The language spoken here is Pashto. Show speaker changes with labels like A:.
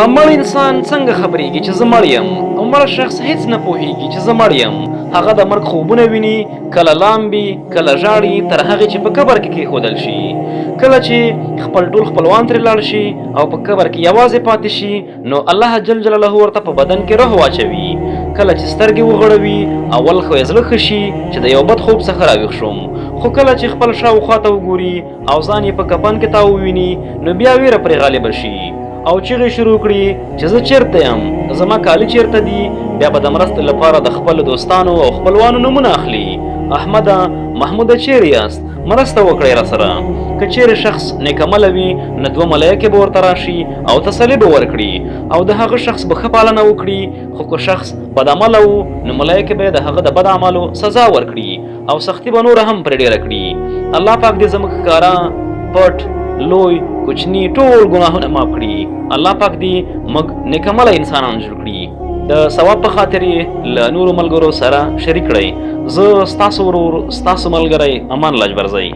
A: مړ انسان څنګه خبرېږي چې زه مړ یم، او مړ شخص هیڅ نه پوهېږي چې زه مړ یم. هغه د مرګ خوبونه ویني، کله لامبي کله ژاړي، تر هغې چې په قبر کې کېښودل شي. کله چې خپل ټول خپلوان ترې لاړ شي او په قبر کې یوازې پاتې شي، نو الله جل جلاله ورته په بدن کې روح واچوي. کله چې سترګې وغړوي، اول خو یې زړه ښه شي چې د یو بد خوب څخه راویښ شوم، خو کله چې خپل شاوخوا ته وګوري او ځان یې په کفن کې تاو وویني، نو بیا ویره پرې غالبه شي او چیغې شروع کړي چې زه چیرته یم، زما کالي چیرته دي. بیا به د مرستې لپاره د خپلو دوستانو او خپلوانو نومونه اخلي. احمده، محموده، چیرې یاست؟ مرسته وکړئ راسره. که چیرې شخص نیکعمله وي، نو 2 ملایکې به ورته راشي او تسلي به ورکړي او د هغه شخص به ښه پالنه وکړي. خو که شخص بدعمله و، نو ملایکې به د هغه د بد اعمالو سزا ورکړي او سختي به نوره هم پرې ډېره کړي. الله پاک دې زموږ ښکاره، پټ، لوی، کوچني ټول ګناهونه معاف کړي. الله پاک دې موږ نیکعمله انسانان جوړ کړي. د ثواب په خاطر یې له نورو ملګرو سره شریک کړئ. زه ستاسو ورور، ستاسو ملګری امان الله اجبرزی.